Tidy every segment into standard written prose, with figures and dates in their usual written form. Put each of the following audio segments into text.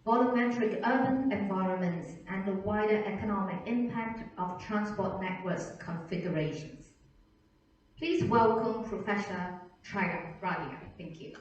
volumetric urban environments, and the wider economic impact of transport networks configurations. Please welcome Professor Trina Radia. Thank you.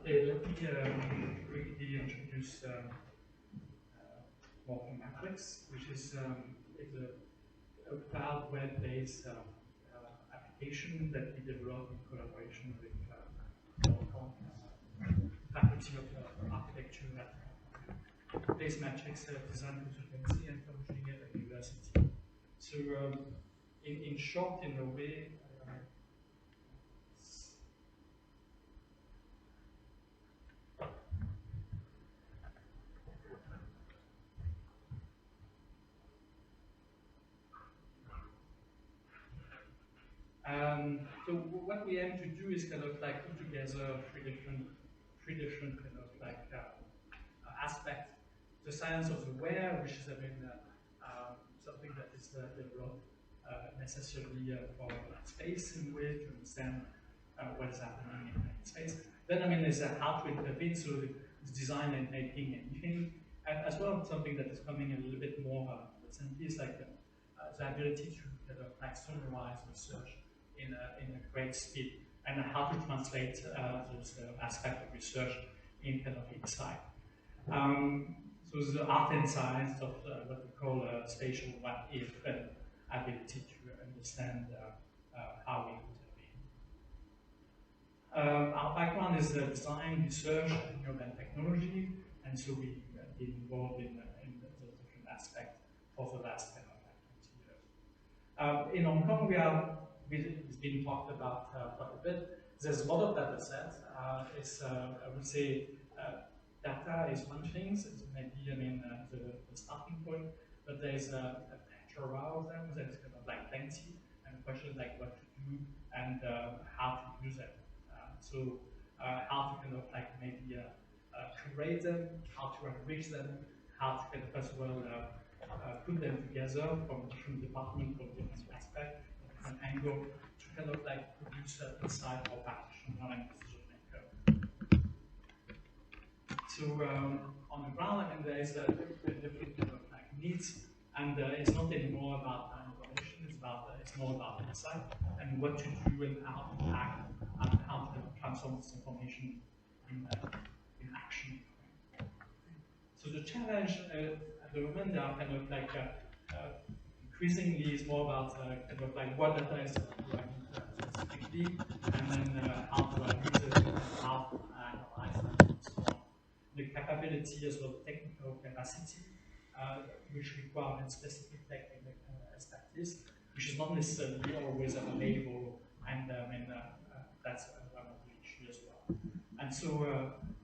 Okay, let me quickly introduce Morpho Matrix, which is a cloud web-based application that we developed in collaboration with Faculty of Architecture at Base Matrix Design Consultancy and Functioning at the University. So, in short, in a way, so what we aim to do is kind of like put together three different kind of like aspects. The science of the where, which is something that is developed necessarily for space in a way to understand what is happening in space. Then is how to intervene, so the design and making anything, and as well something that is coming a little bit more recently is like the ability to kind of like summarize research in a great speed, and how to translate those aspects of research in kind of insight. So the art and science of what we call spatial what if and ability to understand how we intervene. Our background is design, research, and urban technology, and so we've been involved in those different aspects for the last 10 or 20 years. In Hong Kong, it's been talked about quite a bit. There's a lot of data sets. I would say, data is one thing, so maybe the starting point, but there's a plethora of them. There's kind of like plenty, and questions like what to do and how to use it. How to kind of like maybe curate them, how to enrich them, how to kind of as well put them together from different departments, from different aspects, from different angles, to kind of like produce insight or practitioner and decision maker. So on the ground, there is a different kind of like needs, and it's not anymore about information. It's more about insight and what to do and how to act and how to transform this information in action. So the challenge at the moment, they are kind of like increasingly is more about kind of like what data is specifically, and then how to use it, and how to analyze it, and so on. The capability as well, the technical capacity, which require a specific technical expertise, which is not necessarily always available, and that's one of the issues as well. And so,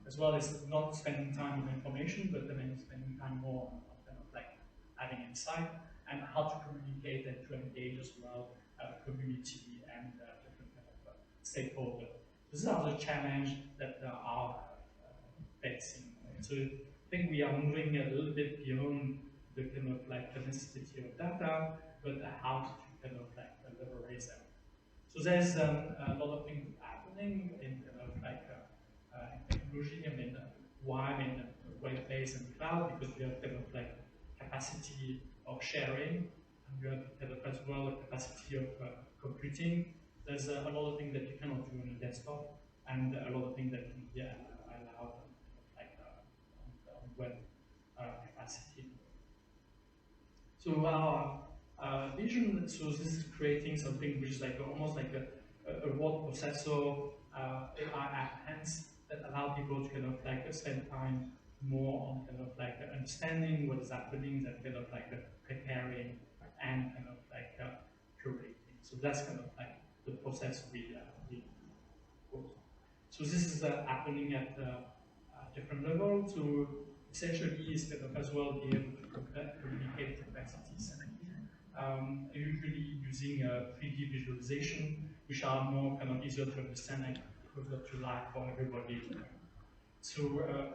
as well as not spending time on information, but spending time more on kind of like having insight, and how to communicate and to engage as well community and different kind of stakeholders. These are the challenges that are facing. So I think we are moving a little bit beyond the kind of like the necessity of data, but how to kind of like leverage them. So there's a lot of things happening in kind of like in technology. Why web-based and cloud? Because we have kind of like capacity of sharing, and you have kind of as well a capacity of computing. There's a lot of things that you cannot do on a desktop, and a lot of things that can be allowed on web capacity. So our vision, so this is creating something which is like almost like a word processor, AI hands that allow people to kind of like spend time more on kind of like understanding what is happening, and kind of like preparing and kind of like curating. So that's kind of like the process we go. So this is happening at a different level. So essentially is kind of as well be able to communicate complexities. Usually using 3D visualization, which are more kind of easier to understand and closer to life for everybody. So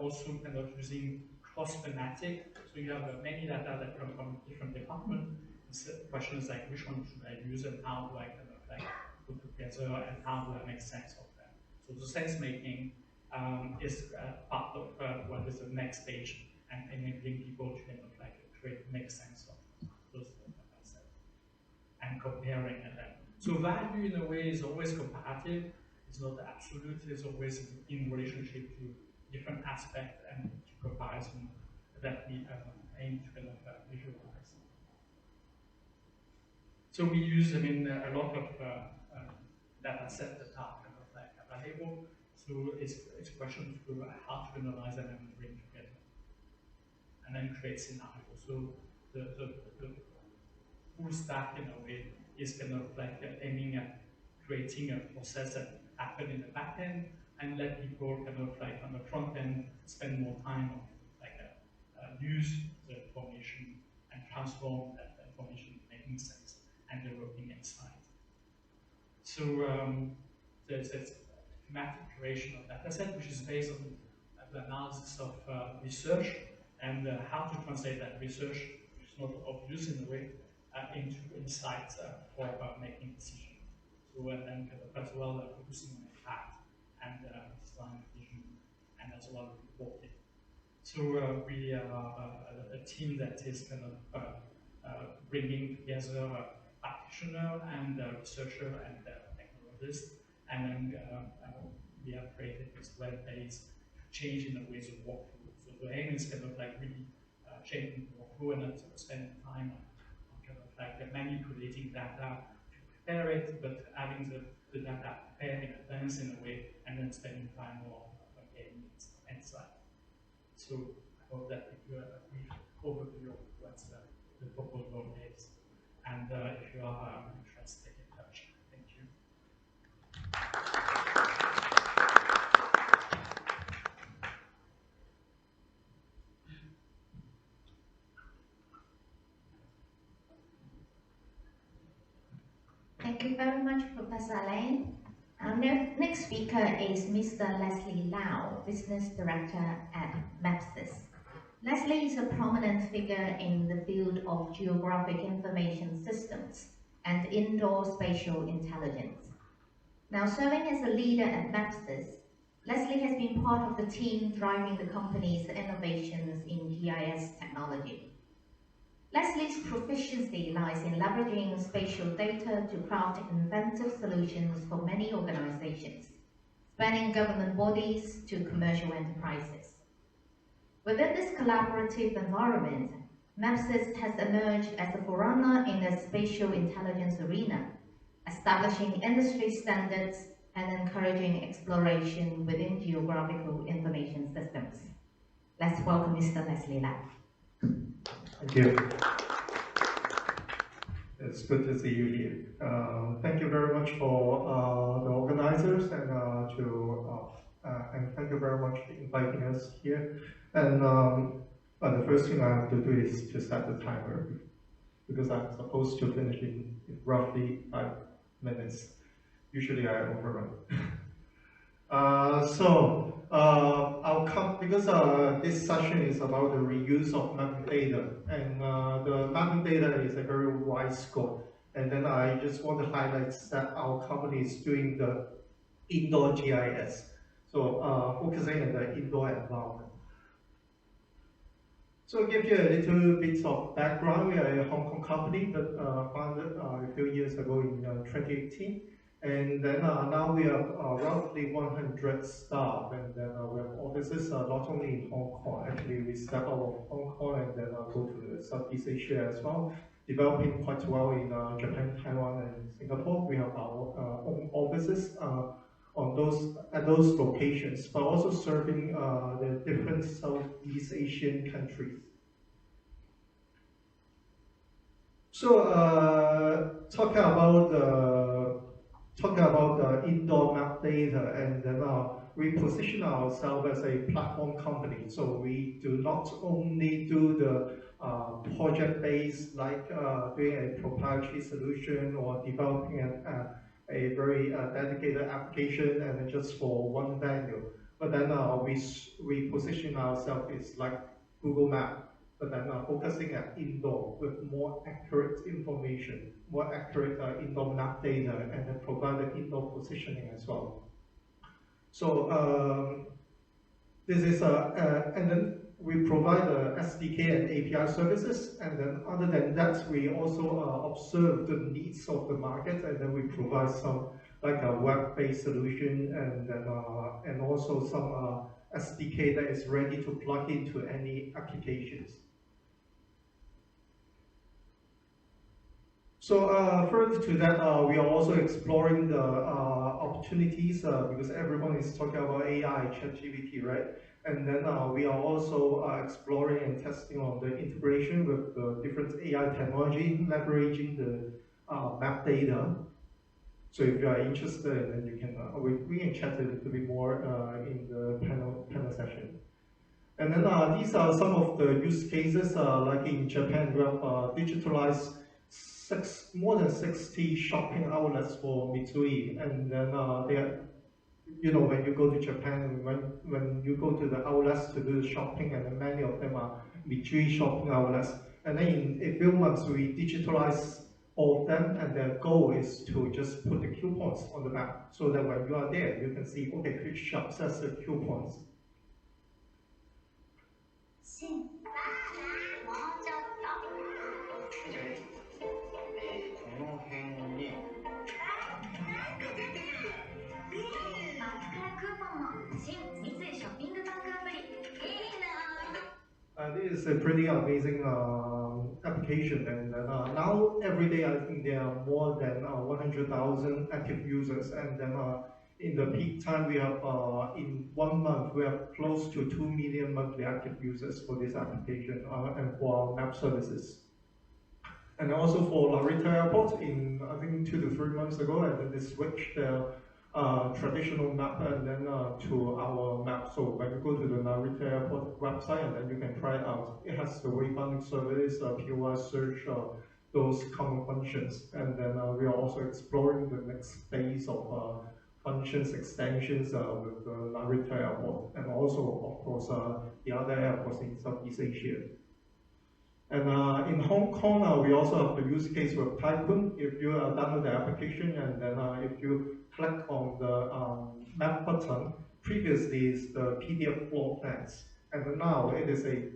also kind of using cross-thematic. So you have many data that come from different departments. Questions like which one should I use and how do I kind of like put together and how do I make sense of them. So the sense making is part of what is the next stage and enabling people to kind of like make sense of those data sets and comparing them. So value in a way is always comparative. It's not absolute. It's always in relationship to different aspects and to comparison that we aim to kind of visualize. So we use, a lot of data sets that are kind of like available. So it's a question of how to analyze them and bring together, and then create scenarios. So the full stack in a way is kind of like aiming at creating a process that happen in the back end and let people kind of like on the front end spend more time on like use the information and transform that information into making sense and developing insight. So there's this thematic creation of data set, which is based on the analysis of research and how to translate that research, which is not obvious in a way, into insights for making decisions. So and then kind of as well focusing on impact and design vision and as well reporting. So we are a team that is kind of bringing together a practitioner and a researcher and a technologist, and then we have created this web-based change in the ways of workflow. So the aim is kind of like really changing the workflow and not spending time on kind of like manipulating data to prepare it, but having the data prepared in advance in a way, and then spending time more on getting insight. So I hope that gives you a brief overview of what the proposal is. And if you are interested, get in touch. Thank you. Thank you very much, Professor Lane. Our next speaker is Mr. Leslie Lau, Business Director at Mapsys. Leslie is a prominent figure in the field of geographic information systems and indoor spatial intelligence. Now serving as a leader at Mapsys, Leslie has been part of the team driving the company's innovations in GIS technology. Leslie's proficiency lies in leveraging spatial data to craft inventive solutions for many organizations, spanning government bodies to commercial enterprises. Within this collaborative environment, Mapsys has emerged as a forerunner in the spatial intelligence arena, establishing industry standards and encouraging exploration within geographical information systems. Let's welcome Mr. Leslie Lau. Thank you. It's good to see you here. Thank you very much for the organizers and and thank you very much for inviting us here. And the first thing I have to do is to set the timer because I'm supposed to finish in roughly 5 minutes. Usually I overrun. I'll come because this session is about the reuse of mapping data, and the mapping data is a very wide scope. And then I just want to highlight that our company is doing the indoor GIS, so focusing on the indoor environment. So I'll give you a little bit of background. We are a Hong Kong company that founded a few years ago in 2018. And then now we have roughly 100 staff, and then we have offices not only in Hong Kong. Actually, we step out of Hong Kong and then go to Southeast Asia as well, developing quite well in Japan, Taiwan, and Singapore. We have our own offices at those locations, but also serving the different Southeast Asian countries. So talking about talking about the indoor map data, and then we position ourselves as a platform company. So we do not only do the project-based, like doing a proprietary solution or developing a very dedicated application and then just for one venue. But then we position ourselves as like Google Map, but then focusing at indoor with more accurate information, more accurate indoor map data, and then provide the indoor positioning as well. So this is and then we provide SDK and API services, and then other than that, we also observe the needs of the market, and then we provide some like a web-based solution, and then and also some SDK that is ready to plug into any applications. So further to that, we are also exploring the opportunities because everyone is talking about AI, ChatGPT, right? And then we are also exploring and testing on the integration with the different AI technology, leveraging the map data. So if you are interested, then you can we can chat a little bit more in the panel session. And then these are some of the use cases, like in Japan, we have digitalized more than 60 shopping outlets for Mitsui, and then they are, you know, when you go to Japan, when you go to the outlets to do the shopping, and many of them are Mitsui shopping outlets, and then in a few months we digitalize all of them, and their goal is to just put the coupons on the map, so that when you are there, you can see, okay, which shop sells the coupons. この辺になんか出てるバックからクーポンも新三井ショッピングバンクアプリいいな This is a pretty amazing application, and now every day I think there are more than 100,000 active users, and then in the peak time we have in 1 month we have close to 2 million monthly active users for this application and for our map services. And also for Narita Airport, in I think 2 to 3 months ago, and then they switched their traditional map and then to our map. So when you go to the Narita Airport website, and then you can try it out. It has the wayfinding service, POI search, those common functions. And then we are also exploring the next phase of functions extensions with the Narita Airport, and also of course the other airports in Southeast Asia. And in Hong Kong, we also have the use case with Tycoon. If you download the application, and then if you click on the map button, previously it's the PDF floor plans, and now it is a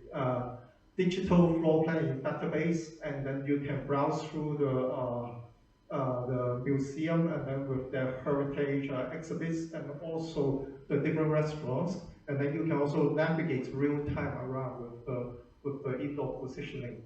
digital floor plan database, and then you can browse through the museum, and then with their heritage exhibits, and also the different restaurants, and then you can also navigate real time around with the indoor positioning.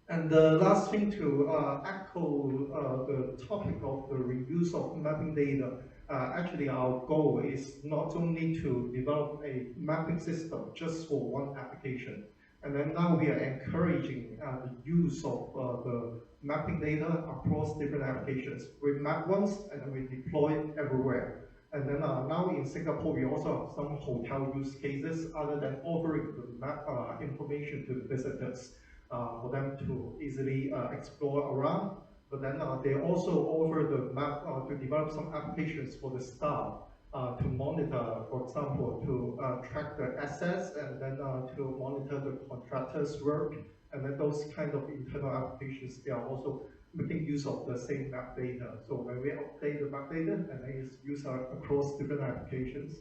And the last thing to echo the topic of the reuse of mapping data, actually our goal is not only to develop a mapping system just for one application, and then now we are encouraging the use of the mapping data across different applications. We map once, and then we deploy it everywhere. And then now in Singapore, we also have some hotel use cases other than offering the map information to the visitors for them to easily explore around. But then they also offer the map to develop some applications for the staff to monitor, for example, to track the assets, and then to monitor the contractors' work. And then those kind of internal applications, they are also making use of the same map data. So when we update the map data, and then it's used across different applications.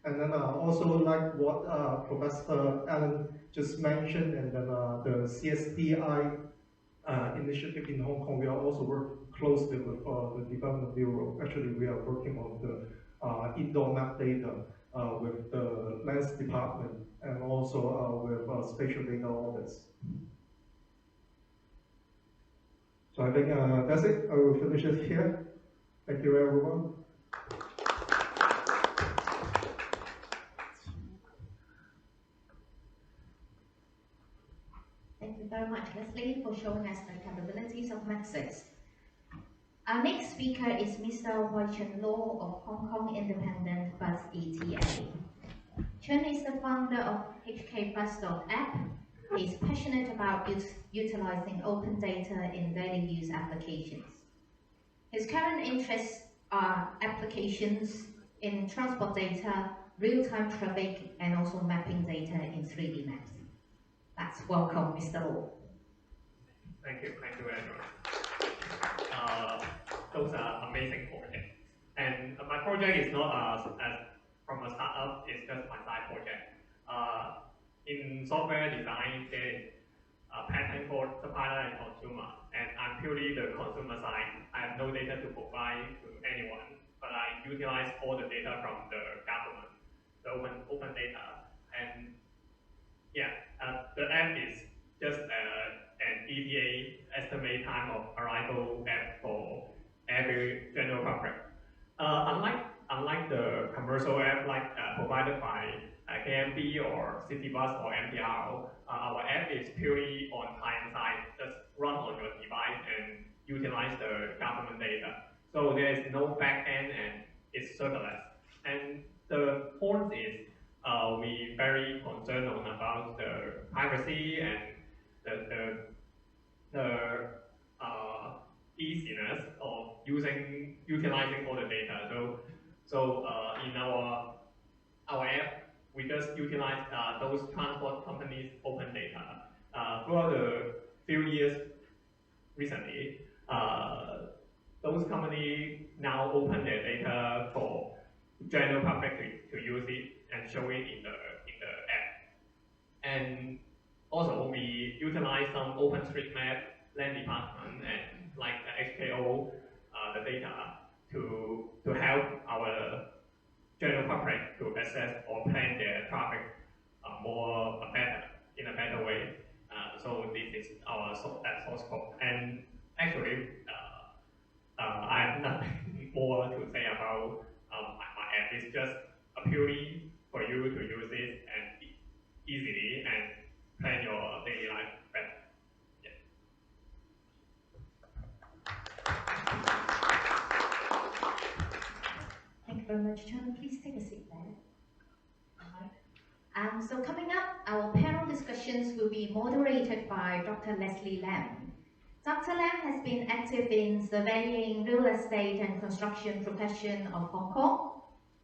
And then also like what Professor Allen just mentioned, and then the CSDI initiative in Hong Kong, we are also working closely with the Development Bureau. Actually, we are working on the indoor map data with the Lands Department, and also with spatial data audits. So I think that's it. I will finish it here. Thank you, everyone. Thank you very much, Leslie, for showing us the capabilities of Map 6. Our next speaker is Mr. Hui-Chun Law of Hong Kong Independent Bus ETA. Chun is the founder of HKBus.app. He's passionate about utilizing open data in daily use applications. His current interests are applications in transport data, real-time traffic, and also mapping data in 3D maps. Let's welcome Mr. Law. Thank you very much. Those are amazing projects. And my project is not as from a startup, it's just my side project. In software design, there is a pattern called supplier and consumer, and I'm purely the consumer side. I have no data to provide to anyone, but I utilize all the data from the government, the open data. And yeah, the app is just an ETA, estimate time of arrival app for every general public. Unlike the commercial app provided by KMP or Citybus or MTR, our app is purely on client side, just run on your device and utilize the government data. So there is no back end and it's serverless. And the point is we very concerned about the privacy and the easiness of utilizing all the data. So in our app, we just utilize those transport companies' open data. Throughout the few years recently, those companies now open their data for general public to use it and show it in the app. And also we utilize some OpenStreetMap land department and like the HKO, the data to help our general public to access or plan their traffic in a better way. So this is our source code. And actually, I have nothing more to say about my app. It's just purely for you to use it and easily and plan your daily life better. Yeah. Thank you very much, Chun. Please take a seat there. So coming up, our panel discussions will be moderated by Dr. Leslie Lam. Dr. Lam has been active in surveying real estate and construction profession of Hong Kong.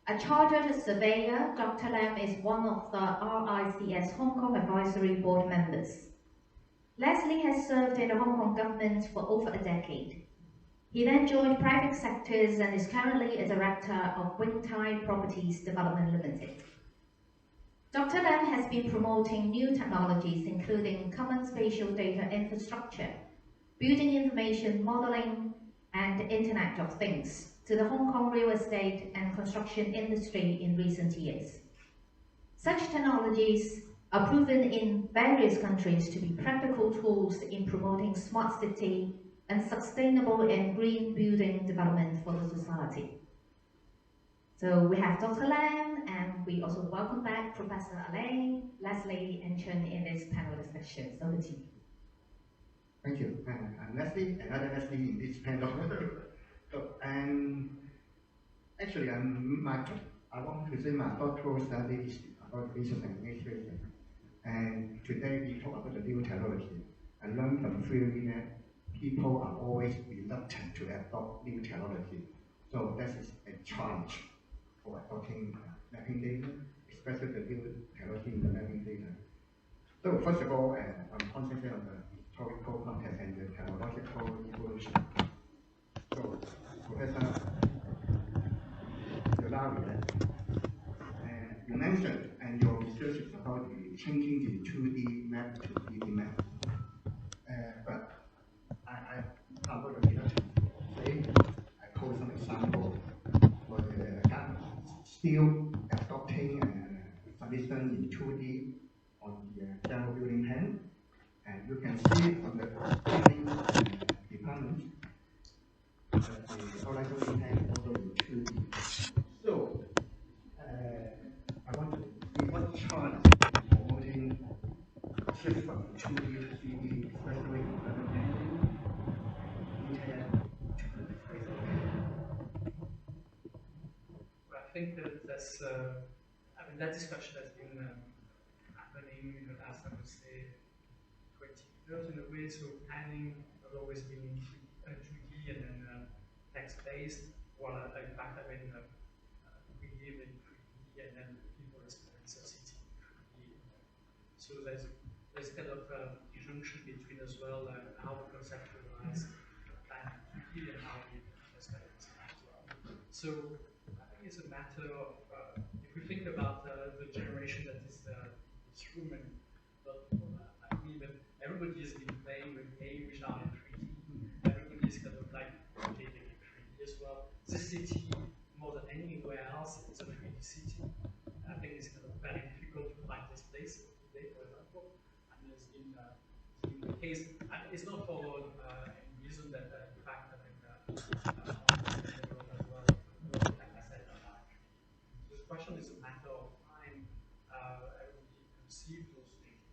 A chartered surveyor, Dr. Lam is one of the RICS Hong Kong Advisory Board members. Leslie has served in the Hong Kong government for over a decade. He then joined private sectors and is currently a director of Wingtide Properties Development Limited. Dr. Lam has been promoting new technologies including common spatial data infrastructure, building information modeling, and Internet of Things to the Hong Kong real estate and construction industry in recent years. Such technologies are proven in various countries to be practical tools in promoting smart city and sustainable and green building development for the society. So we have Dr. Lam, and we also welcome back Professor Alain, Leslie, and Chun in this panel discussion. Over to you. Thank you. I'm Leslie, another Leslie in this panel. And actually, I want to say my doctoral study is about business administration. And today we talk about the new technology. I learned from theory that people are always reluctant to adopt new technology. So that is a challenge for adopting mapping data, especially the new technology in the mapping data. So first of all, I'm concentrating on the historical context and the technological evolution. So Professor Yolari, you mentioned, and your research is about the changing the 2D map to 3D map. But I'm going to be say, I quote some example for the government still adopting submission in 2D on the general building plan. And you can see from the building department that the outline building plan is also in 2D. So, I want to see what chance promoting shift from 2D to 3D, especially in urban planning, internet, And that discussion has been happening in the last, I would say, 20 years in a way. So planning has always been 2D and then text-based, while in fact, I mean, we live in 3D and then people experience a city in 3D. So there's kind of a junction between as well how we conceptualize planning 2D and how we experience it as well. So I think it's a matter of, if we think about the generation that is this room and not people like me, but everybody has been playing with games which are in 3D. Everybody is kind of like rotating in 3D as well. The city, more than anywhere else, it's a 3D city. I think it's kind of very difficult to find this place today, for example. And there's been the case, and it's not for any reason that in fact I think as well, like I said, the question is a matter of time. Everybody conceive those things.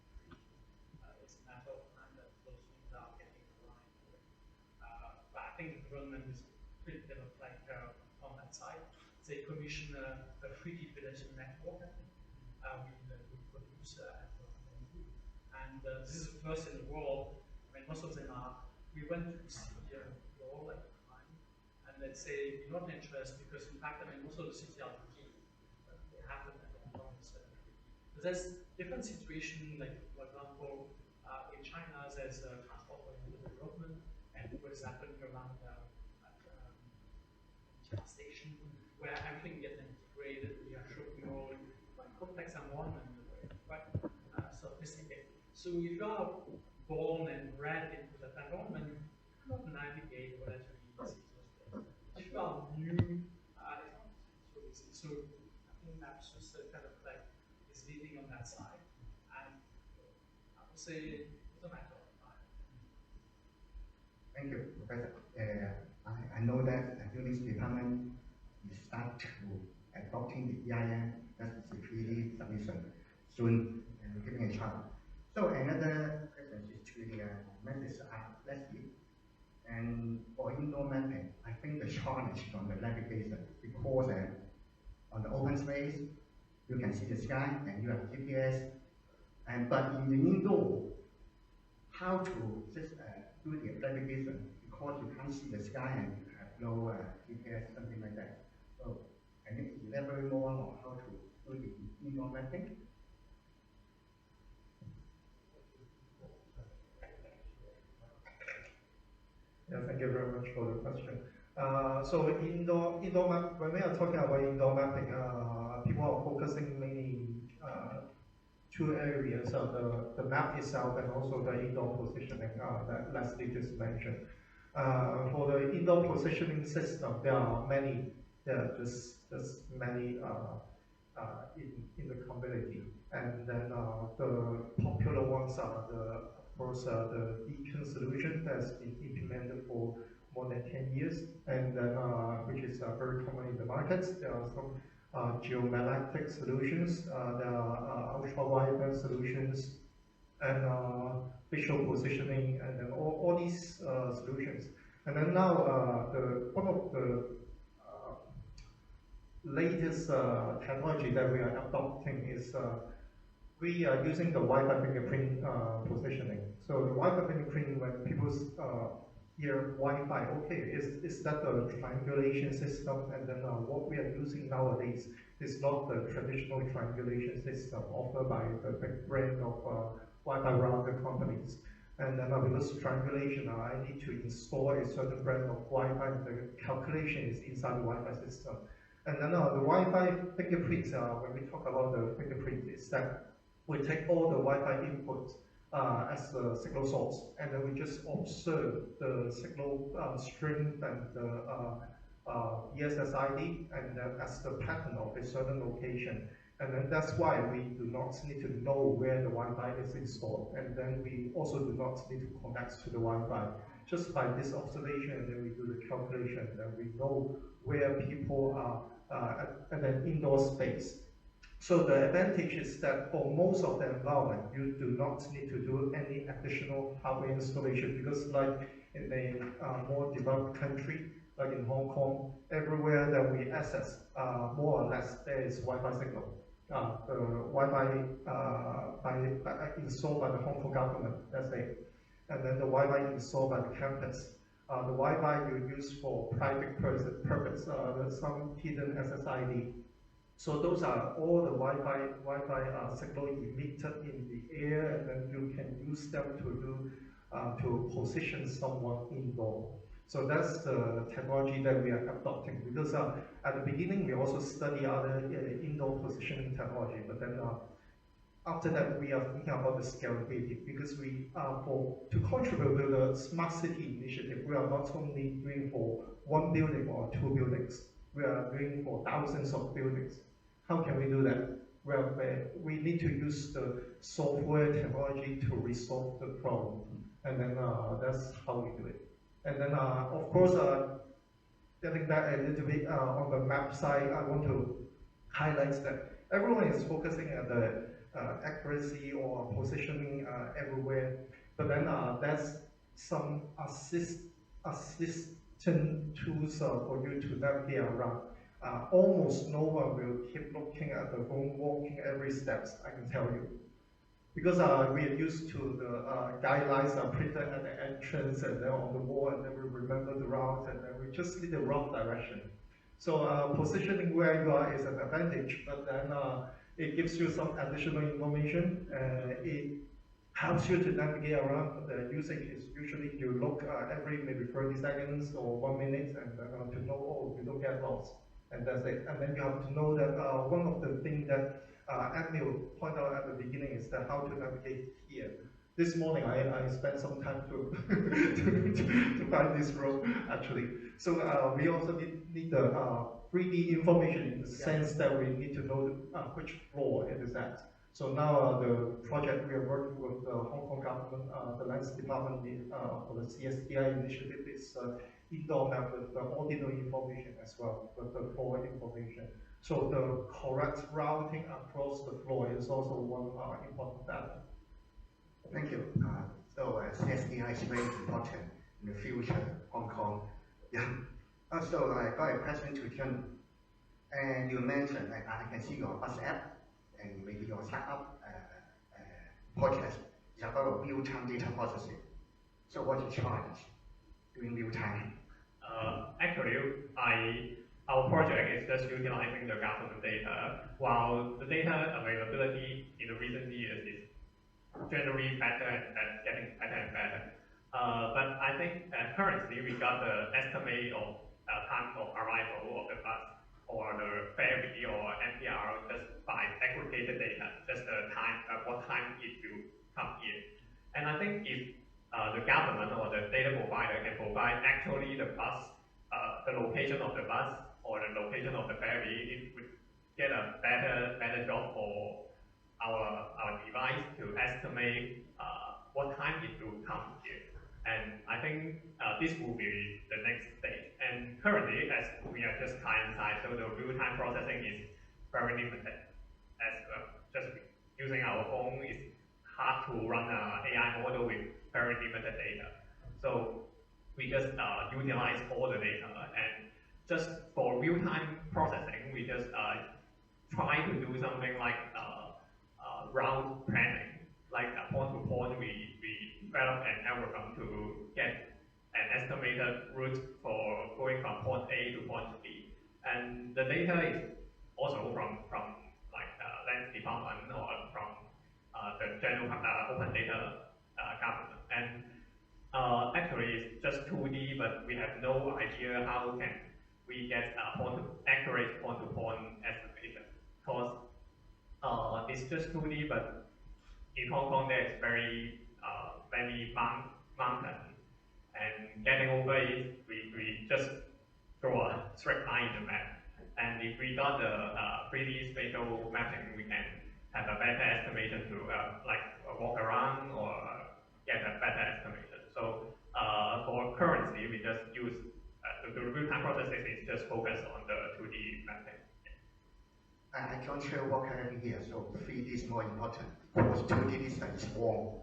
It's a matter of time that those things are getting aligned. But I think the government is pretty kind of like on that side. They commission a 3D pedestrian network. We produce and this is the first in the world. I mean, most of them are. We went to see all at the time, and let's say we're not interested because in fact, I mean, most of the cities are key. They happen at the moment. But there's different situation. Like for example, in China, there's transport development, and what is happening around station where everything gets integrated. We are shopping mall, quite complex environment, quite sophisticated. So if you are born and bred into that environment, you cannot navigate what is really easy. If you are new, it's not so easy. So I think that's just kind of like is leading on that side. And I would say it's a matter of time. Thank you, Professor. I know that this department is start to adopting the EIM, that's the 3D submission, soon giving a chance. So another question is to the methods are last year. And for indoor mapping, I think the challenge on the navigation because on the open space, you can see the sky and you have GPS. But in the indoor, how to just do the navigation because you can't see the sky and you have no GPS, something like that. So can you elaborate more on how to do the indoor mapping? Yeah, thank you very much for the question. So indoor map, when we are talking about indoor mapping, people are focusing mainly two areas of the map itself and also the indoor positioning that Leslie just mentioned. For the indoor positioning system, there are many, just many in the community. And then the popular ones are of course, the Beacon solution that's been implemented for more than 10 years, and then which is very common in the markets. There are some geomagnetic solutions, there are ultra-wideband solutions, and visual positioning, and then all these solutions. And then now, one of the latest technology that we are adopting is we are using the Wi-Fi fingerprint positioning. So the Wi-Fi fingerprint, when people hear Wi-Fi, okay, is that the triangulation system? And then what we are using nowadays is not the traditional triangulation system offered by the big brand of Wi-Fi router companies. And then because triangulation, I need to install a certain brand of Wi-Fi, and the calculation is inside the Wi-Fi system. And then the Wi-Fi fingerprints, when we talk about the fingerprint, is that we take all the Wi-Fi inputs as a signal source, and then we just observe the signal strength and the ESSID, and then as the pattern of a certain location. And then that's why we do not need to know where the Wi-Fi is installed, and then we also do not need to connect to the Wi-Fi. Just by this observation, and then we do the calculation, and then we know where people are at an indoor space. So the advantage is that for most of the environment, you do not need to do any additional hardware installation, because like in a more developed country, like in Hong Kong, everywhere that we access, more or less there is Wi-Fi signal. the Wi-Fi installed by the Hong Kong government, that's it. And then the Wi-Fi installed by the campus. The Wi-Fi you use for private purpose, there's some hidden SSID. So those are all the Wi-Fi signal emitted in the air, and then you can use them to position someone indoor. So that's the technology that we are adopting, because at the beginning we also study other indoor positioning technology, but then after that we are thinking about the scalability, because we to contribute to the smart city initiative, we are not only doing for one building or two buildings, we are doing for thousands of buildings. How can we do that? Well, we need to use the software technology to resolve the problem, and then that's how we do it. And then, of course, getting back a little bit on the map side, I want to highlight that everyone is focusing on the accuracy or positioning everywhere, but then there's some assistant tools for you to navigate around. Almost no one will keep looking at the phone, walking every steps, I can tell you. Because we are used to the guidelines are printed at the entrance and then on the wall, and then we remember the route, and then we just need the wrong direction. So positioning where you are is an advantage, but then it gives you some additional information. It helps you to navigate around. The usage is usually you look every maybe 30 seconds or 1 minute, and to know, oh, you don't get lost, and that's it. And then you have to know that one of the things that Emil pointed out at the beginning is that how to navigate here. This morning I spent some time to to find this road actually. So we also need the 3D information in the sense that we need to know which floor it is at. So now the project we are working with the Hong Kong government, the lands department for the CSDI initiative is indoor map with the ordinal information as well, with the floor information. So the correct routing across the floor is also one important data. Thank you. So CSDI is very important in the future Hong Kong. Yeah. Also, I got a question to John. And you mentioned, I can see your bus app and maybe your startup podcast is about real-time data processing. So what's the challenge doing real-time? Actually, our project is just utilizing the government data, while the data availability in the recent years is generally better and getting better and better. But I think currently we got the estimate of time of arrival of the bus or the ferry or MPR just by aggregated data, just the time, what time it will come in. And I think if the government or the data provider can provide actually the bus, the location of the bus or the location of the ferry, it would get a better job for our device to estimate what time it will come here. And I think this will be the next stage. And currently, as we are just client side, so the real-time processing is very limited. As just using our phone is hard to run an AI model with very limited data. So we just utilize all the data, and just for real-time processing, we just try to do something like route planning, like point-to-point, we develop an algorithm to get an estimated route for going from point A to point B. And the data is also from like land department or from the general open data government. And actually it's just 2D, but we have no idea how can we get accurate point-to-point estimation, because it's just 2D, but in Hong Kong there's very many mountains, and getting over it, we just draw a straight line in the map. And if we got the 3D spatial mapping, we can have a better estimation to like walk around or get a better estimation. So for currency, we just use the real-time processing is just focused on the 2D mapping. I can't share what kind of here, so 3D is more important because 2D is warm.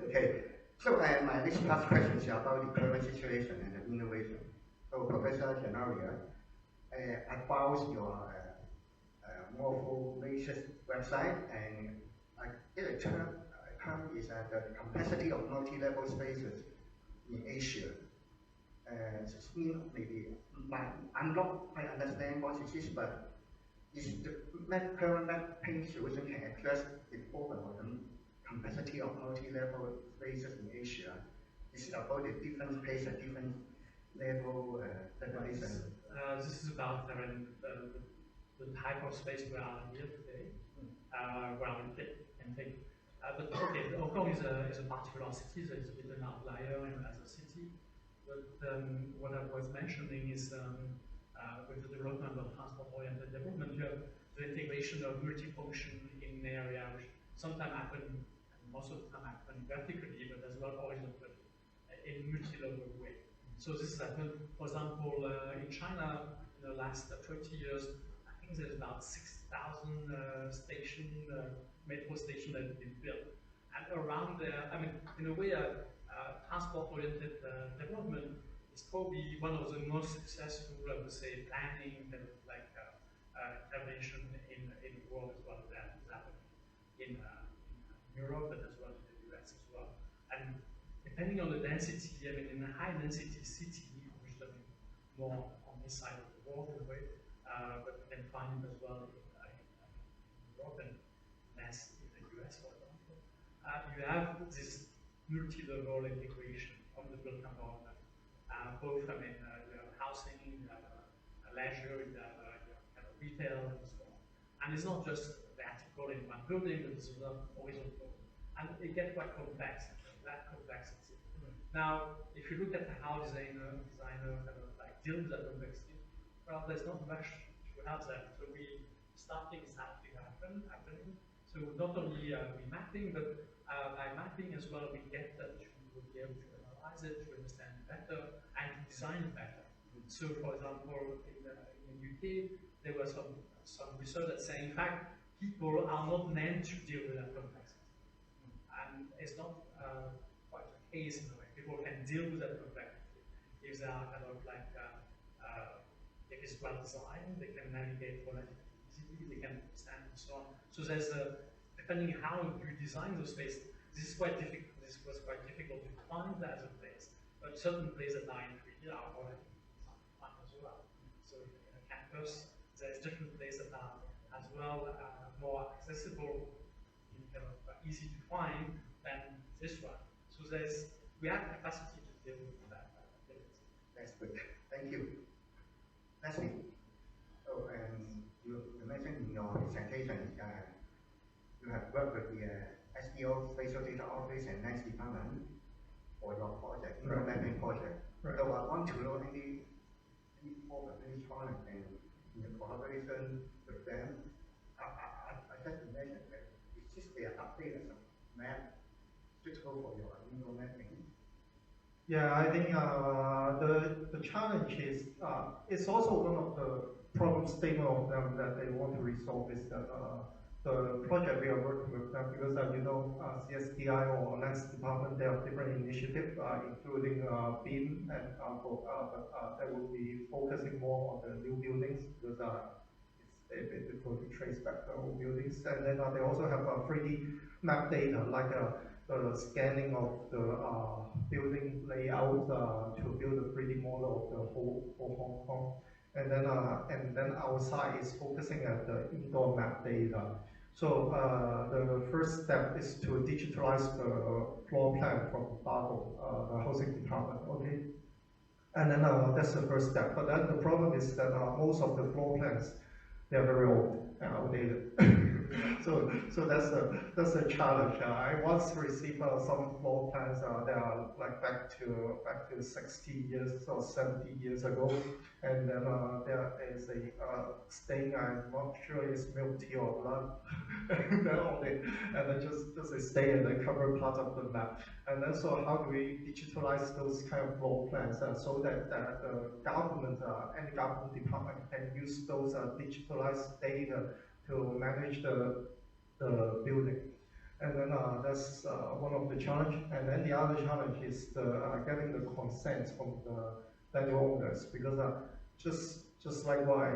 Okay, so my next last question is about the current situation and the innovation. So Professor Janaria, about your more full-racist website, and the term is the complexity of multi-level spaces in Asia. It means maybe I'm not quite understand what it is, but is the current mapping solution can address the problem of the complexity of multi-level spaces in Asia? It's about the different place at different level definition. This is about the type of space we are here today, where we can take. But okay, Hong Kong is a particular city, so it's a bit an outlier as a city. But what I was mentioning is with the development of transport-oriented development, you have the integration of multifunction in an area, which sometimes happen, and most of the time happen vertically, but as well horizontally, in multi-level way. So this has happened, for example, in China in the last 20 years. I think there's about 6,000 metro stations that have been built. And around there, I mean, in a way, transport-oriented development is probably one of the most successful, I would say, planning kind of like intervention in the world as well. That is happening in Europe, but as well in the US as well. And depending on the density, I mean, in a high-density city, which is more on this side of the world in a way, but you can find it as well in Europe and less in the US, for example. You have this multi-level integration of the built environment. Both, I mean, you have housing, you have leisure, you have kind of retail, and so on. And it's not just vertical in one building, but it's horizontal. And it gets quite complex, that complexity. Now, if you look at how designer kind of like deal with that complexity, well, there's not much to have there. So starting is happening. So not only remapping, but by mapping as well, we get that you will be able to analyze it, to understand it better, and to design it better. So, for example, in the UK, there was some research that saying, in fact, people are not meant to deal with that complexity. And it's not quite the case in a way. People can deal with that complexity if they are kind of like, if it's well designed, they can navigate relatively easily, they can understand and so on. So there's depending how you design the space, this is quite difficult. This was quite difficult to find that as a place. But certain places that are in 3D are already fine as well. So in a campus, there's different places that are as well more accessible, kind of easy to find than this one. So we have capacity to deal with that. That's good. Thank you. Leslie. Oh, and you mentioned in your presentation you have worked with the SDO, Spatial Data Office, and Next Department for your project, mapping project. Right. So I want to know any problem, any challenge in the collaboration with them. I just imagine that it's just they are updated some map suitable for your indoor mapping. Yeah, I think the challenge is it's also one of the problem statement of them that they want to resolve is that the project we are working with them because you know CSDI or Next Department they have different initiatives including BEAM and but they will be focusing more on the new buildings because it's a bit difficult to trace back the old buildings, and then they also have 3D map data like the scanning of the building layout to build a 3D model of the whole Hong Kong. And then our side is focusing at the indoor map data. So the first step is to digitalize the floor plan from BAGO, the housing department, okay? And then that's the first step. But then the problem is that most of the floor plans, they are very old and outdated. so that's a challenge. I once received some floor plans that are like back to 60 years or 70 years ago, and then there is a stain. I'm not sure it's milk tea or blood, and then just a stain and then cover part of the map. And then so how do we digitalize those kind of floor plans so that the government, any government department can use those digitalized data to manage the building. And then that's one of the challenge. And then the other challenge is getting the consent from the land owners, because just like what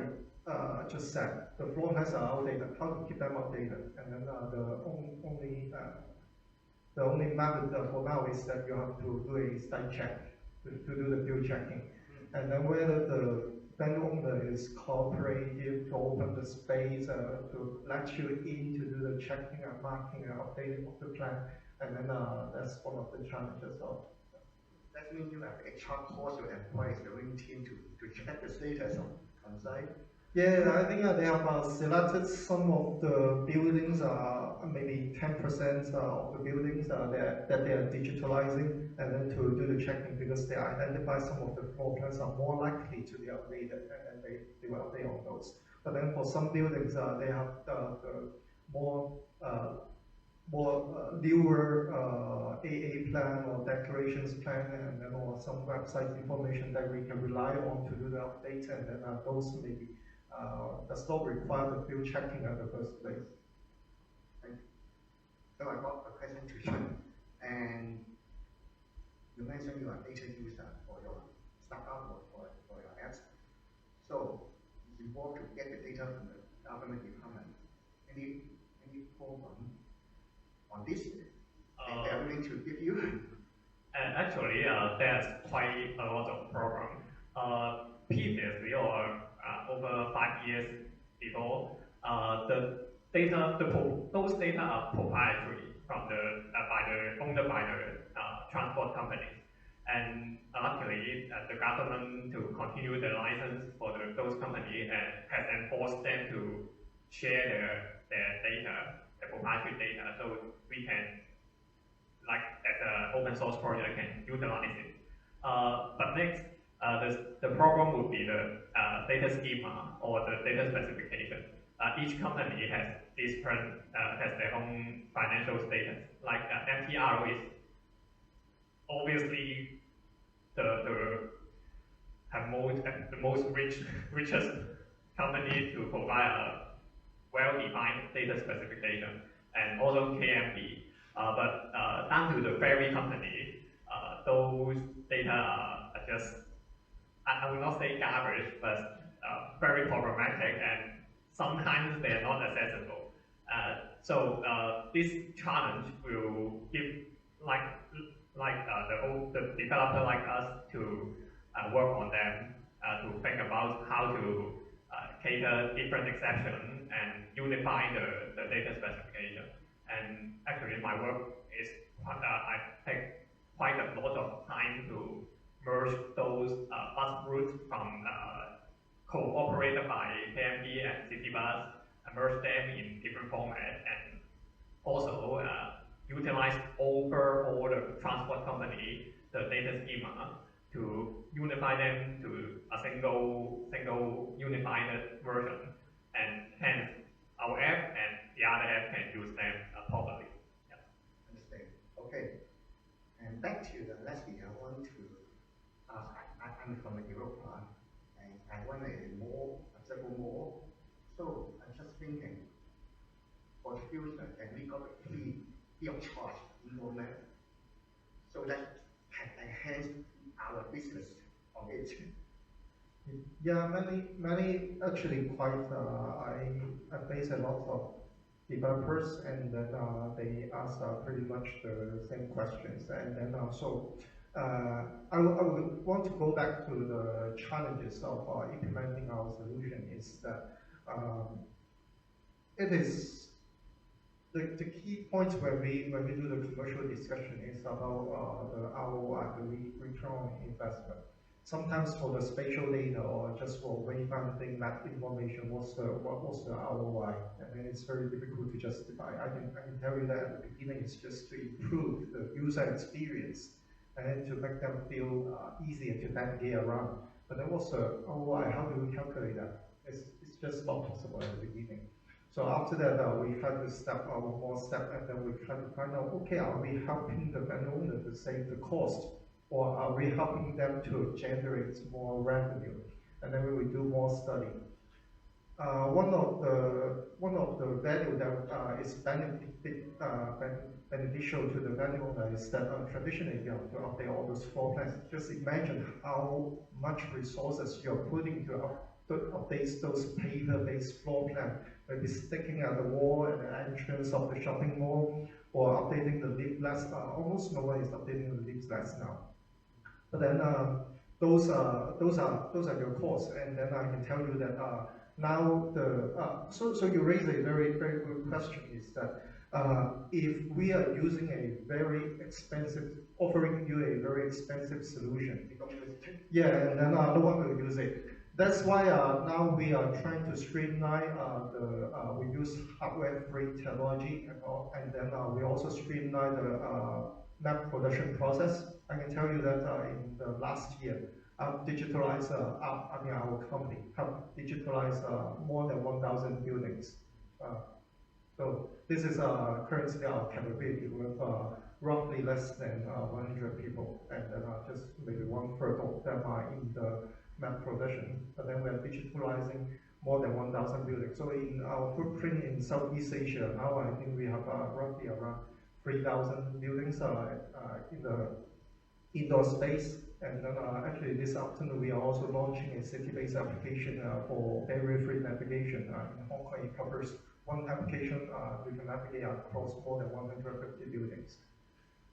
just said, the floor plans are outdated. How to keep them updated? And then the only method for now is that you have to do a site check to do the field checking, and then whether the vendor owner is cooperative to open the space to let you in to do the checking and marking and updating of the plan, and then that's one of the challenges of. That means you have extra cost to employ the ring team to check the status on site. Yeah, I think they have selected some of the buildings, maybe 10% of the buildings that they are digitalizing, and then to do the checking because they identify some of the floor plans are more likely to be updated, and then they will update on those. But then for some buildings, they have the more newer AA plan or declarations plan, and then or some website information that we can rely on to do the update, and then those maybe does not require the field checking at the first place. Thank you. So I got a question to Sean, and you mentioned you are data user for your startup or for your apps. So it's important to get the data from the government department. Any problem on this? And they're willing to give you? Actually, there's quite a lot of problem. Previously, or over 5 years before, those data are proprietary from owned by the transport companies. And luckily, the government to continue the license for those companies has enforced them to share their data, the proprietary data, so we can, like as an open source project, can utilize it. But next, the problem would be the data schema or the data specification. Each company has their own financial status. Like MTR is obviously the most richest company to provide a well-defined data specification, and also KMP. But down to the ferry company, those data are just, I will not say garbage, but very problematic, and sometimes they are not accessible. So this challenge will give the developer like us to work on them, to think about how to cater different exceptions and unify the data specification. And actually, my work is I take quite a lot of time to merge those bus routes from cooperated by KMP and Citybus, merge them in different formats, and also utilize over all the transport company the data schema to unify them to a single unified version, and hence our app and the other app can use them properly. Yeah. Understand. Okay. And back to the Leslie, I want to ask, I'm from Europe, and I want several more. So I'm just thinking, for the future, can we got a free of charge enrollment so that can enhance our business on it? Yeah, many actually quite. I face a lot of developers, and then they ask pretty much the same questions, and then I would want to go back to the challenges of implementing our solution. Is that it is the key points when we do the commercial discussion is about the ROI, the return on investment. Sometimes for the spatial data or just for wayfinding map information, what's the ROI? And then it's very difficult to justify. I can tell you that at the beginning it's just to improve the user experience and to make them feel easier to navigate around. But then what's the ROI? How do we calculate that? It's just not possible at the beginning. So after that, we try to step one more step, and then we try to find out, okay, are we helping the vendor owner to save the cost, or are we helping them to generate more revenue? And then we do more study. One of the value that is beneficial to the vendor owner is that traditionally you have to update all those floor plans. Just imagine how much resources you're putting to updates those paper-based floor plan, maybe sticking at the wall at the entrance of the shopping mall, or updating the leaflets. Almost no one is updating the leaflets now. But then those are your costs, and then I can tell you that now so you raise a very good question, is that if we are using a very expensive, offering you a very expensive solution, yeah, and then no one will use it. That's why now we are trying to streamline we use hardware-free technology, and then we also streamline the map production process. I can tell you that in the last year, our company have digitalized more than 1,000 buildings. So this is currently our capability with roughly less than 100 people, and then just maybe 1/3 of them are in the map production. But then we're digitalizing more than 1,000 buildings. So in our footprint in Southeast Asia, now I think we have roughly around 3,000 buildings in the indoor space. And then actually this afternoon we are also launching a city-based application for barrier-free navigation. In Hong Kong, it covers one application. We can navigate across more than 150 buildings.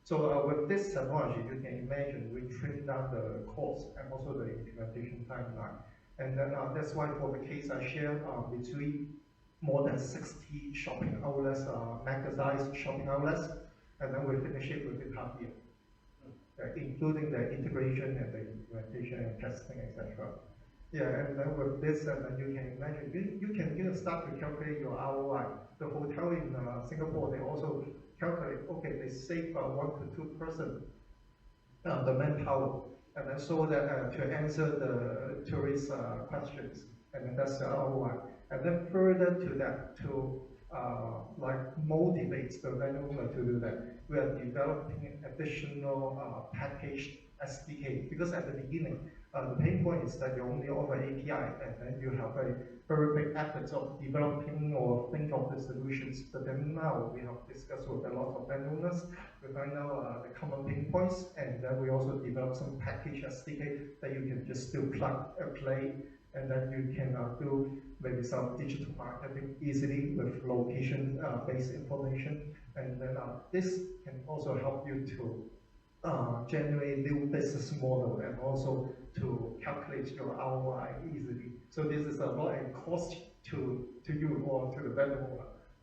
So with this technology, you can imagine we trim down the cost and also the implementation timeline. And then that's why for the case I shared, between more than 60 shopping outlets, mega-sized shopping outlets, and then we finish it within half a year. Including the integration and the implementation and testing, etc. Yeah, and then with this, and then you can imagine, you can start to calculate your ROI. The hotel in Singapore, they also calculate, okay, they save 1 to 2% the manpower, and then so that to answer the tourist questions, and then that's the ROI. And then further to that, to motivate the vendor to do that, we are developing additional packaged SDK, because at the beginning, the pain point is that you only offer API, and then you have a very big effort of developing or think of the solutions. But then now we have discussed with a lot of vendors, we find out the common pain points, and then we also develop some package SDK that you can just still plug and play, and then you can do maybe some digital marketing easily with location-based information. And then this can also help you to generate new business model and also to calculate your ROI easily. So this is not a cost to you or to the vendor,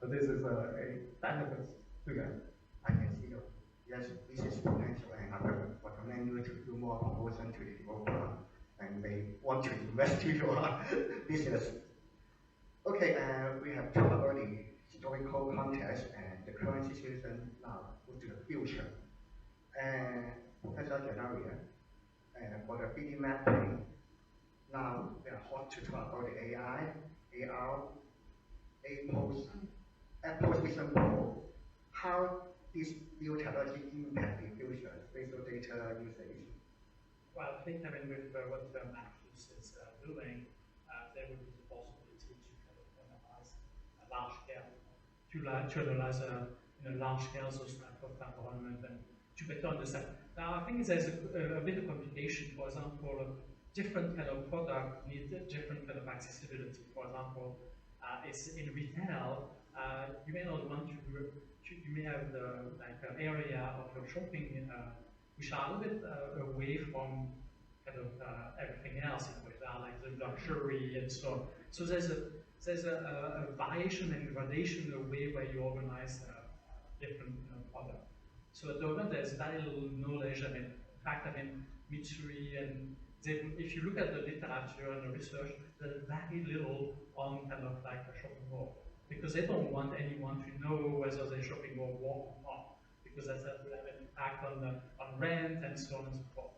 but this is a benefit to them. I can see your, yes, this is potential, and for the menu to do more promotion to the developer, and they want to invest to your business. Okay, we have talked about the historical context and the current situation. Now go to the future. Professor Janaria, for the 3D mapping, now we are hot to talk about the AI, AR, Apple's Vision Pro. How this new technology impact the future spatial data usage? Well, I think with what Matrix is doing, there will be the possibility to kind of analyze a large scale, to analyze large scale those type of environment and to better understand. Now, I think there's a bit of complication. For example, different kind of product need different kind of accessibility. For example, it's in retail, you may not want to, you may have the area of your shopping which are a little bit away from kind of everything else in which are like the luxury and so on. So there's a variation and gradation in the way where you organize different products. So at the moment there's very little knowledge. In fact, Mitsui and if you look at the literature and the research, there's very little on kind of like a shopping mall, because they don't want anyone to know whether the shopping mall works or not, because that will have an impact on rent and so on and so forth.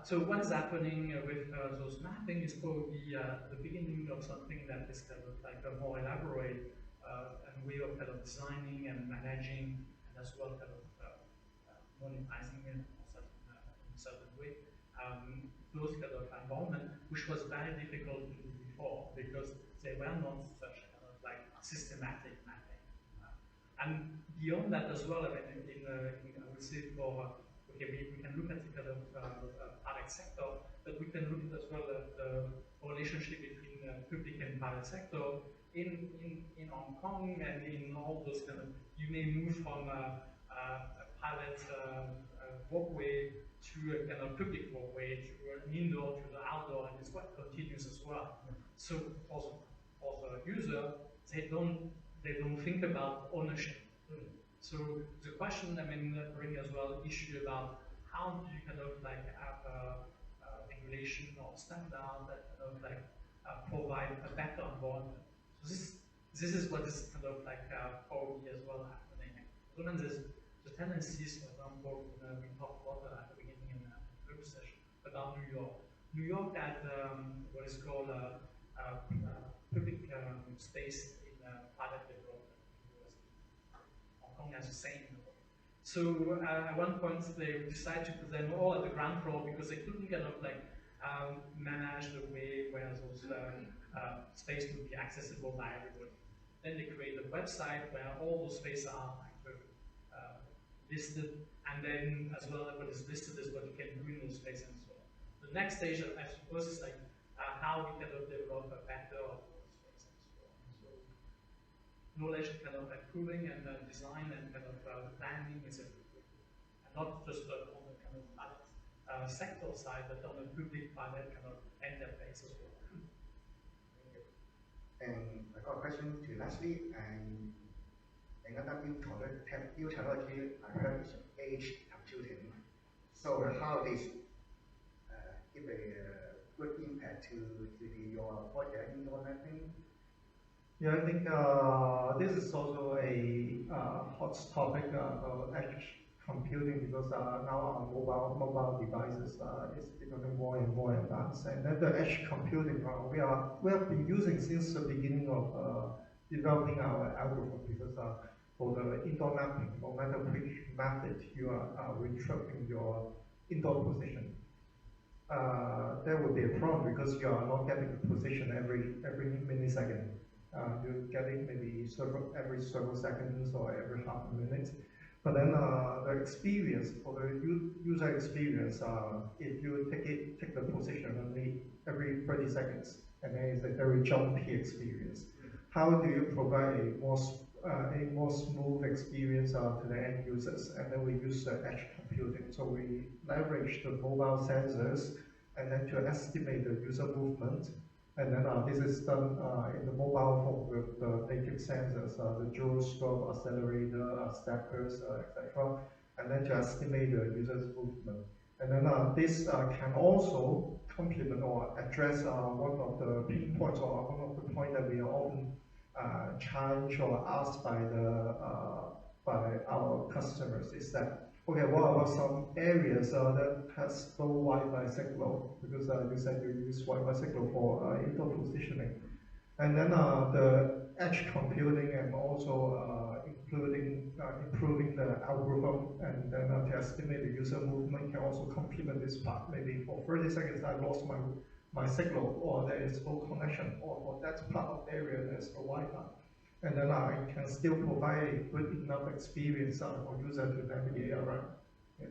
So what is happening with those mapping is probably the beginning of something that is kind of like a more elaborate and way of kind of designing and managing, and as well kind of monetizing it in a certain way. Those kind of environment, which was very difficult to do before, because they were not such kind of like systematic mapping. And beyond that as well, I would say for we can look at the kind of product sector, but we can look at as well at relationship between public and private sector in Hong Kong and in all those kind of, you may move from a private walkway to a kind of public walkway, to an indoor to the outdoor, and it's quite continuous as well. So for the user, they don't think about ownership. So the question, I mean, bring as well issue about how do you kind of like have a regulation or standard that kind of like provide a better environment. So this is what is kind of like probably as well happening. So then there's the tendencies, for example, we talked about at the beginning in the previous session about New York. New York had what is called public space in private development in the US. Hong Kong has the same. So at one point they decided to put them all at the ground floor because they couldn't kind of like manage the way where those space would be accessible by everybody. Then they create a website where all those spaces are listed, and then as well what is listed is what you can do in those spaces and so on. The next stage, I suppose, is like how we can develop a better space and so on. So knowledge kind of improving and design and kind of planning is improving, and not just on the kind of private sector side, but on the public-private kind of interface as well. And I got a question to Leslie, and another new technology I heard is edge computing. So how this give a good impact to your project in mapping? Yeah, I think this is also a hot topic about edge computing, because now our mobile devices is becoming more and more advanced, and then the edge computing we have been using since the beginning of developing our algorithm, because for the indoor mapping, no matter which method you are retrieving your indoor position, there will be a problem because you are not getting the position every millisecond. You're getting maybe every several seconds or every half a minute. But then the experience, for the user experience, if you take the position only every 30 seconds, and then it's a very jumpy experience. How do you provide a more smooth experience to the end users? And then we use the edge computing. So we leverage the mobile sensors and then to estimate the user movement. And then this is done in the mobile phone with the native sensors, the gyroscope, accelerator, steppers, etc. And then to estimate the user's movement. And then this can also complement or address one of the pain points, or one of the points that we are often challenged or asked by our customers, is that, okay, what about some areas that has low Wi-Fi signal? Because you said you use Wi-Fi signal for indoor positioning. And then the edge computing and also including improving the algorithm, and then to estimate the user movement can also complement this part. Maybe for 30 seconds I lost my signal, or there is no connection, or for that part of the area there's no Wi-Fi. And then I can still provide a good enough experience for user to navigate around. Yeah.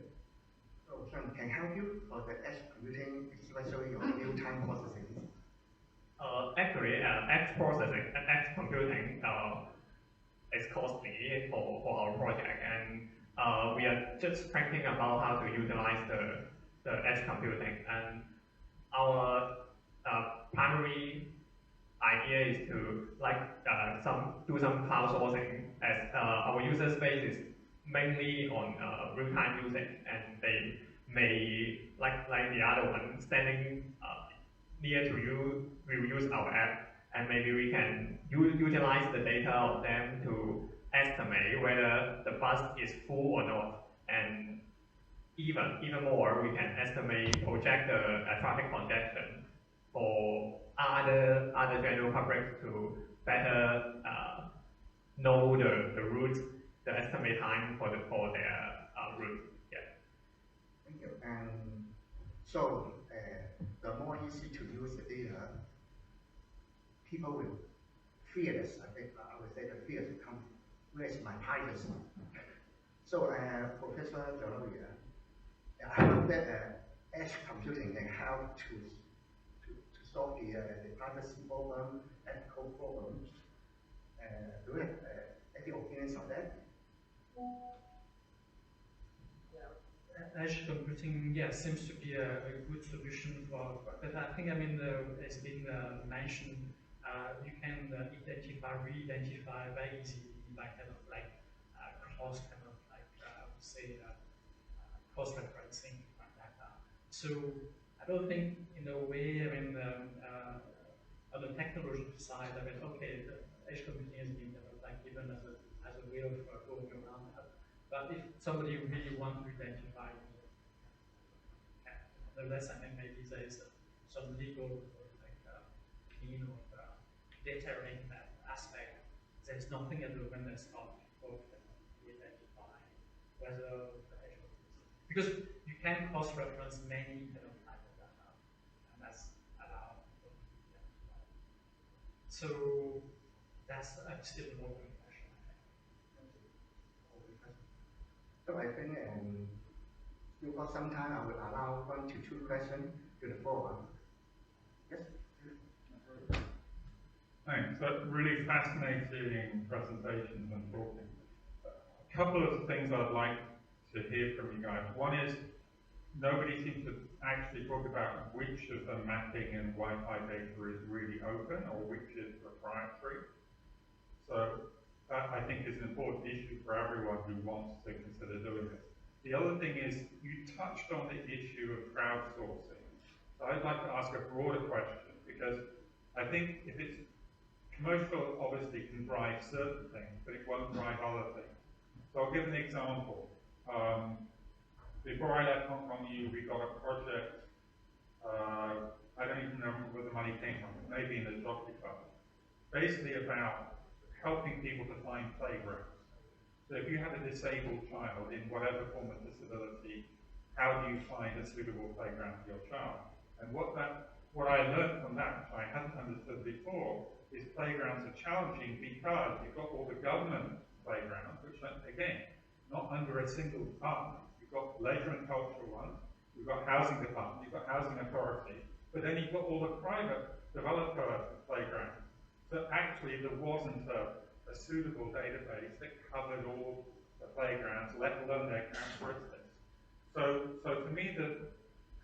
So can help you for the edge computing, especially your real-time processing? Actually, edge processing and edge computing is costly for our project, and we are just thinking about how to utilize the edge computing. And our primary idea is to do some cloud sourcing, as our user space is mainly on real-time usage, and they may, like the other one, standing near to you will use our app, and maybe we can utilize the data of them to estimate whether the bus is full or not, and even more, we can project the traffic congestion for other general public to better know the route, the estimate time for their route. Yeah. Thank you. And so the more easy to use the data, people will fearless. I would say the fear to come. Where is my privacy? So Professor Joloria, I hope that edge computing can help to solve the privacy problem, ethical problems. Do you have any opinions on that? Edge computing, yeah, seems to be a good solution for, but I think, I mean, it's been mentioned, you can identify, re-identify very easily by kind of like cross kind of like, say, cross-referencing data. So I don't think, in a way, I mean, on the technological side, I mean, okay, the edge computing has been kind of like given as a way of going around that. But if somebody really wants to identify, nevertheless, I mean, maybe there is some legal like mean of deterring that aspect. There's nothing at the when they stop people can identify whether the edge because you can cross-reference many kind of type of data, and that's allowed people to identify. So that's still an open question, I think. So I think still got some time. I will allow 1 to 2 questions to the forum. Yes. Thanks. That's really fascinating presentations and talking. A couple of things I'd like to hear from you guys. One is nobody seems to actually talk about which of the mapping and Wi-Fi data is really open or which is proprietary. So that I think is an important issue for everyone who wants to consider doing this. The other thing is you touched on the issue of crowdsourcing. So I'd like to ask a broader question because I think if it's commercial, obviously can drive certain things, but it won't drive other things. So I'll give an example. Before I left Hong Kong U, we got a project, I don't even remember where the money came from, maybe in the Jockey Fund, basically about helping people to find playgrounds. So if you have a disabled child in whatever form of disability, how do you find a suitable playground for your child? And what I learned from that, which I hadn't understood before, is playgrounds are challenging because you've got all the government playgrounds, which are, again, not under a single department. You've got leisure and cultural ones, you've got housing department, you've got housing authority, but then you've got all the private developer playgrounds. So actually there wasn't a suitable database that covered all the playgrounds, let alone their characteristics. So to me,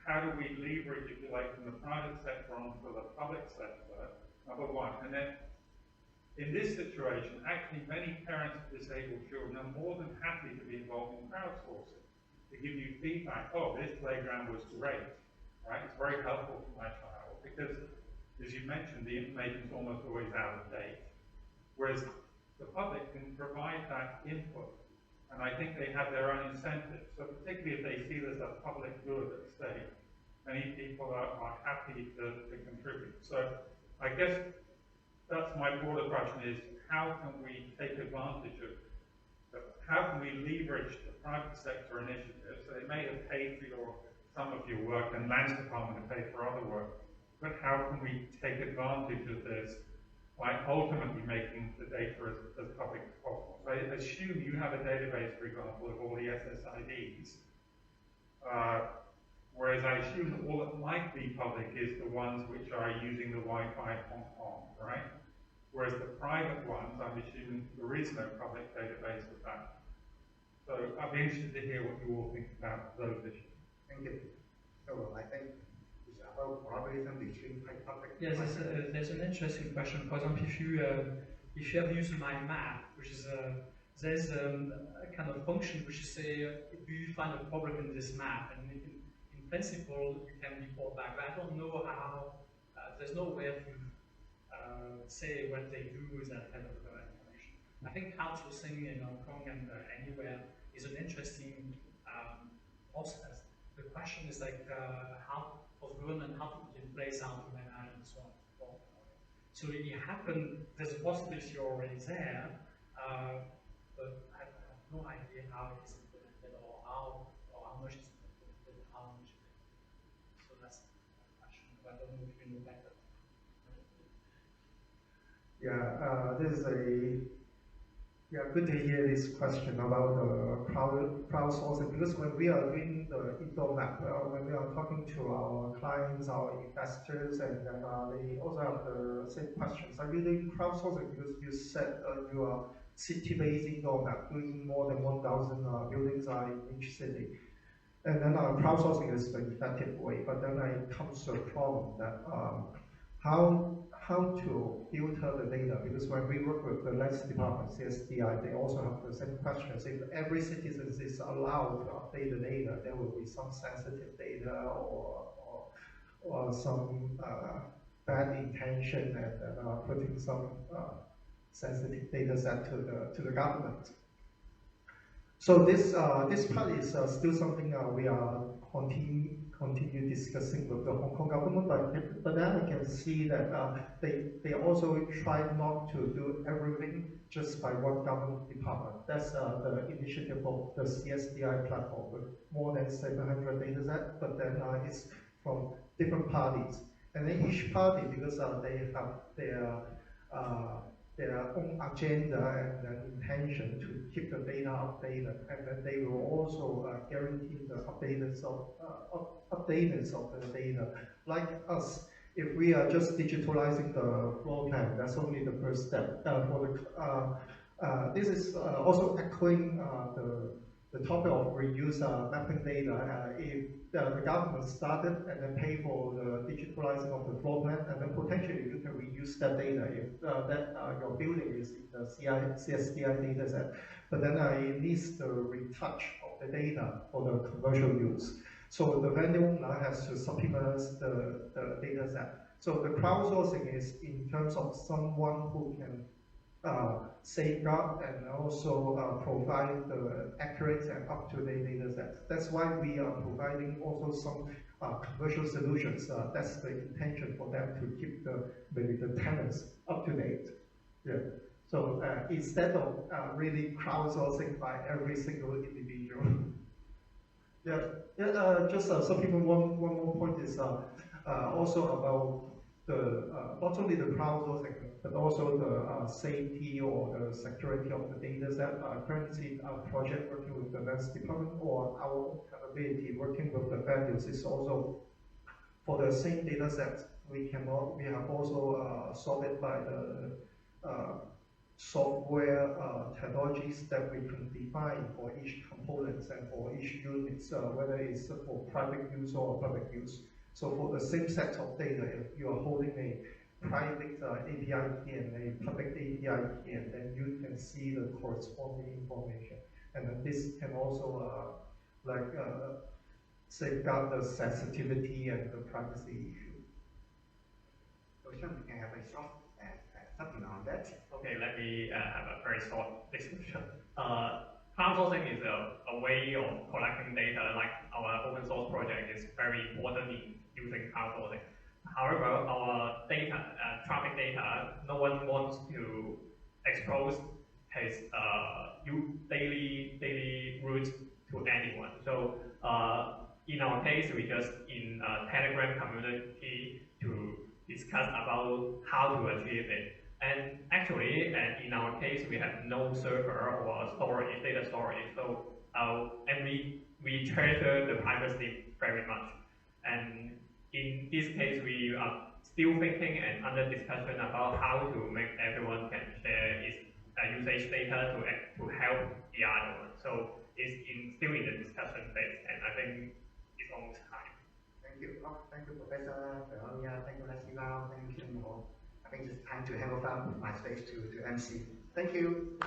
how do we leverage, if you like, from the private sector onto the public sector, number one. And then in this situation, actually many parents of disabled children are more than happy to be involved in crowdsourcing, to give you feedback, oh, this playground was great, right? It's very helpful for my child, because as you mentioned, the information is almost always out of date. Whereas the public can provide that input, and I think they have their own incentives. So particularly if they see there's a public good at stake, many people are happy to contribute. So I guess that's my broader question is, how can we take advantage of, how can we leverage the private sector initiatives? So they may have paid for some of your work, and Lands Department have paid for other work, but how can we take advantage of this by ultimately making the data as public as possible? So I assume you have a database, for example, of all the SSIDs, whereas I assume that all that might be public is the ones which are using the Wi-Fi in Hong Kong, right? Whereas the private ones, I'm assuming there is no public database of that. So I'd be interested to hear what you all think about those issues. Thank you. So I think it's about collaboration between public. Yes, there's an interesting question. For example, if you have used my map, which is there's a kind of function which is say, do you find a problem in this map? And in principle, you can report back. But I don't know how. There's no way to say what they do with that kind of information. I think crowdsourcing in Hong Kong and anywhere is an interesting process. The question is like how for government, how to put in place, how to manage, and so on and so forth. So it happened. There's a possibility already there, but I have no idea how it is implemented or how much is implemented, how much. So that's the question. I don't know if you know better. Yeah, this is a Yeah, good to hear this question about the crowdsourcing, because when we are doing the indoor map, when we are talking to our clients, our investors, and then they also have the same questions. Are you doing crowdsourcing? Because you said you are city-based indoor map, doing more than 1,000 buildings in each city. And then crowdsourcing is the effective way, but then it comes to a problem that how to filter the data, because when we work with the lands department, CSDI, they also have the same questions. If every citizen is allowed to update the data, there will be some sensitive data or some bad intention and putting some sensitive data set to the government. So this part is still something we are continue discussing with the Hong Kong government, but then I can see that they also try not to do everything just by one government department. That's the initiative of the CSDI platform with more than 700 data sets, but then it's from different parties. And then each party, because they have their own agenda and intention to keep the data updated, and then they will also guarantee the updateness of the data. Like us, if we are just digitalizing the floor plan, that's only the first step. This is also echoing the topic of reuse mapping data. If the government started and then pay for the digitalizing of the floor plan, and then potentially you can reuse that data if your building is in the CSDI data set. But then it needs the retouch of the data for the commercial use. So the vendor now has to supplement the data set. So the crowdsourcing is in terms of someone who can safeguard and also provide the accurate and up-to-date data sets. That's why we are providing also some commercial solutions. That's the intention for them to keep maybe the tenants up to date. Yeah. So instead of really crowdsourcing by every single individual. Yeah. Just some people. One more point is also about not only the crowdsourcing, but also the safety or the security of the data set. Currently, our project working with the lands department or our own capability working with the vendors is also for the same data set. We have also solved it by the software technologies that we can define for each components and for each units, whether it's for private use or public use. So for the same set of data, if you are holding a private API key and a public API key, and then you can see the corresponding information. And then this can also safeguard the sensitivity and the privacy issue. So Sean, you can have a short something on that. Okay, let me have a very short description. Crowdsourcing is a way of collecting data, like our open source project is very important in using crowdsourcing. However, our data, traffic data, no one wants to expose his daily routes to anyone. So in our case, we just in a Telegram community to discuss about how to achieve it. And actually, in our case, we have no server or storage, data storage. So and we treasure the privacy very much. And in this case, we are still thinking and under discussion about how to make everyone can share its usage data to help the other one. So it's still in the discussion phase, and I think it's almost time. Thank you. Thank you, Professor Veronia. Thank you, Leslie Lau. Thank you, Kim Ho. I think it's time to hand over my stage to MC. Thank you.